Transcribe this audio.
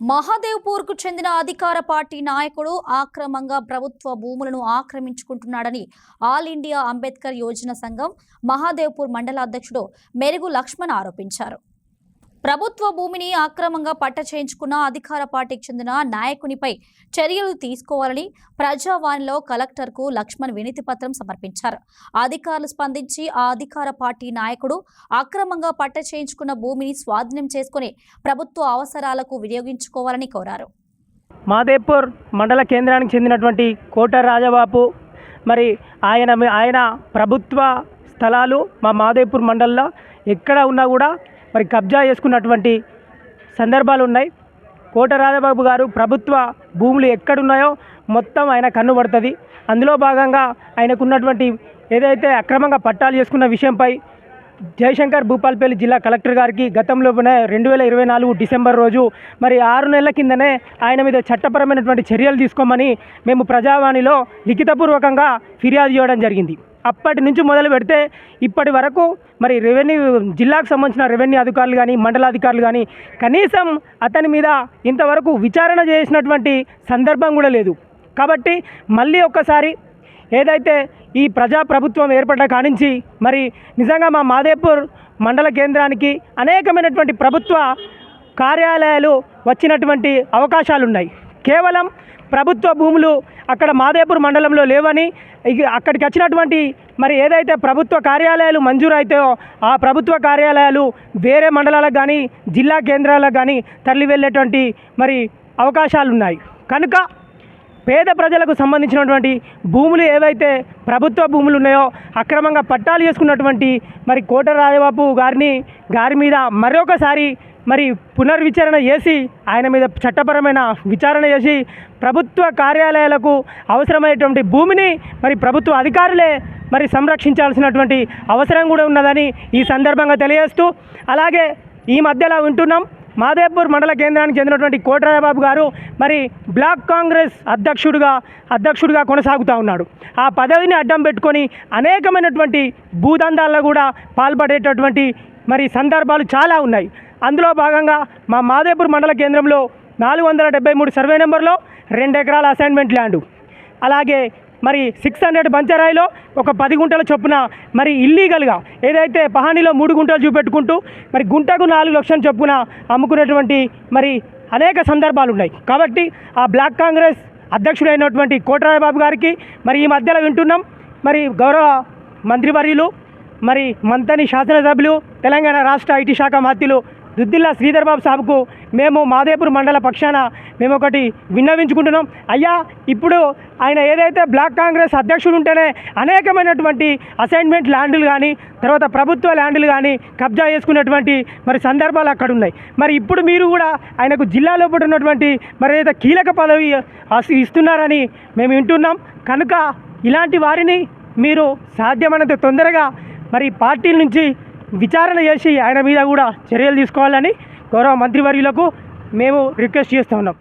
మహాదేవ్పూర్కు చెందిన అధికార పార్టీ నాయకుడు ఆక్రమంగా ప్రభుత్వ భూములను ఆక్రమించుకుంటున్నాడని ఆల్ ఇండియా అంబేద్కర్ యోజన సంఘం మహాదేవ్పూర్ మండల అధ్యక్షుడు మెరుగు లక్ష్మణ్ ఆరోపించారు. ప్రభుత్వ భూమిని ఆక్రమంగా పట్ట చేయించుకున్న అధికార పార్టీకి చెందిన నాయకునిపై చర్యలు తీసుకోవాలని ప్రజావాణిలో కలెక్టర్కు లక్ష్మణ్ వినతి పత్రం సమర్పించారు. అధికారులు స్పందించి ఆ అధికార పార్టీ నాయకుడు అక్రమంగా పట్ట చేయించుకున్న భూమిని స్వాధీనం చేసుకుని ప్రభుత్వ అవసరాలకు వినియోగించుకోవాలని కోరారు. మహాదేవ్పూర్ మండల కేంద్రానికి చెందినటువంటి కోట రాజబాబు మరి ఆయన ప్రభుత్వ స్థలాలు మా మహాదేవ్పూర్ మండలంలో ఎక్కడ ఉన్నా కూడా మరి కబ్జా చేసుకున్నటువంటి సందర్భాలు ఉన్నాయి. కోట రాజబాబు గారు ప్రభుత్వ భూములు ఎక్కడున్నాయో మొత్తం ఆయన కన్ను పడుతుంది. అందులో భాగంగా ఆయనకున్నటువంటి ఏదైతే అక్రమంగా పట్టాలు చేసుకున్న విషయంపై జయశంకర్ భూపాల్పల్లి జిల్లా కలెక్టర్ గారికి గతంలోనే 2024 డిసెంబర్ రోజు మరి 6 నెలల కిందనే ఆయన మీద చట్టపరమైనటువంటి చర్యలు తీసుకోమని మేము ప్రజావాణిలో లిఖితపూర్వకంగా ఫిర్యాదు చేయడం జరిగింది. అప్పటి నుంచి మొదలు పెడితే ఇప్పటి వరకు మరి జిల్లాకు సంబంధించిన రెవెన్యూ అధికారులు కానీ మండలాధికారులు కానీ కనీసం అతని మీద ఇంతవరకు విచారణ చేసినటువంటి సందర్భం కూడా లేదు. కాబట్టి మళ్ళీ ఒక్కసారి ఏదైతే ఈ ప్రజాప్రభుత్వం ఏర్పడ్డ కానించి మరి నిజంగా మా మహాదేవ్పూర్ మండల కేంద్రానికి అనేకమైనటువంటి ప్రభుత్వ కార్యాలయాలు వచ్చినటువంటి అవకాశాలు ఉన్నాయి. కేవలం ప్రభుత్వ భూములు అక్కడ మహాదేవ్పూర్ మండలంలో లేవని అక్కడికి వచ్చినటువంటి మరి ఏదైతే ప్రభుత్వ కార్యాలయాలు మంజూరు అవుతాయో ఆ ప్రభుత్వ కార్యాలయాలు వేరే మండలాలకు కానీ జిల్లా కేంద్రాలకు కానీ తరలి వెళ్ళేటువంటి మరి అవకాశాలు ఉన్నాయి. కనుక పేద ప్రజలకు సంబంధించినటువంటి భూములు ఏవైతే ప్రభుత్వ భూములు ఉన్నాయో అక్రమంగా పట్టాలు చేసుకున్నటువంటి మరి కోట రాజబాబు గారి మీద మరొకసారి మరి పునర్విచారణ చేసి ఆయన మీద చట్టపరమైన విచారణ చేసి ప్రభుత్వ కార్యాలయాలకు అవసరమైనటువంటి భూమిని మరి ప్రభుత్వ అధికారులే మరి సంరక్షించాల్సినటువంటి అవసరం కూడా ఉన్నదని ఈ సందర్భంగా తెలియజేస్తూ, అలాగే ఈ మధ్యలో వింటున్నాం మహాదేవ్పూర్ మండల కేంద్రానికి చెందినటువంటి కోట రాజబాబు గారు మరి బ్లాక్ కాంగ్రెస్ అధ్యక్షుడిగా కొనసాగుతూ ఉన్నాడు. ఆ పదవిని అడ్డం పెట్టుకొని అనేకమైనటువంటి భూదందాల్లో కూడా పాల్పడేటటువంటి మరి సందర్భాలు చాలా ఉన్నాయి. అందులో భాగంగా మా మహాదేవ్పూర్ మండల కేంద్రంలో 473 సర్వే నెంబర్లో 2 ఎకరాల అసైన్మెంట్ ల్యాండు, అలాగే మరి 600 బంచరాయిలో ఒక 10 గుంటల చొప్పున మరి ఇల్లీగల్గా ఏదైతే పహానీలో 3 గుంటలు చూపెట్టుకుంటూ మరి గుంటకు 4 లక్షల చొప్పున అమ్ముకునేటువంటి మరి అనేక సందర్భాలు ఉన్నాయి. కాబట్టి ఆ బ్లాక్ కాంగ్రెస్ అధ్యక్షుడైనటువంటి కోట రాజబాబు గారికి మరి ఈ మధ్యలో వింటున్నాం మరి గౌరవ మంత్రివర్యులు మరి మంతని శాసనసభ్యులు తెలంగాణ రాష్ట్ర ఐటీ శాఖ మంత్రులు దుద్దిల్లా శ్రీధర్ బాబు సాబ్కు మేము మహాదేవ్పూర్ మండల పక్షాన మేము ఒకటి విన్నవించుకుంటున్నాం. అయ్యా, ఇప్పుడు ఆయన ఏదైతే బ్లాక్ కాంగ్రెస్ అధ్యక్షుడు ఉంటేనే అనేకమైనటువంటి అసైన్మెంట్ ల్యాండ్లు కానీ తర్వాత ప్రభుత్వ ల్యాండ్లు కానీ కబ్జా చేసుకున్నటువంటి మరి సందర్భాలు అక్కడ ఉన్నాయి. మరి ఇప్పుడు మీరు కూడా ఆయనకు జిల్లాలో ఉన్నటువంటి మరి ఏదైతే కీలక పదవి ఇస్తున్నారని మేము వింటున్నాం. కనుక ఇలాంటి వారిని మీరు సాధ్యమైనంత తొందరగా మరి పార్టీల నుంచి విచారణ చేసి ఆయన మీద కూడా చర్యలు తీసుకోవాలని గౌరవ మంత్రివర్యులకు మేము రిక్వెస్ట్ చేస్తూ ఉన్నాం.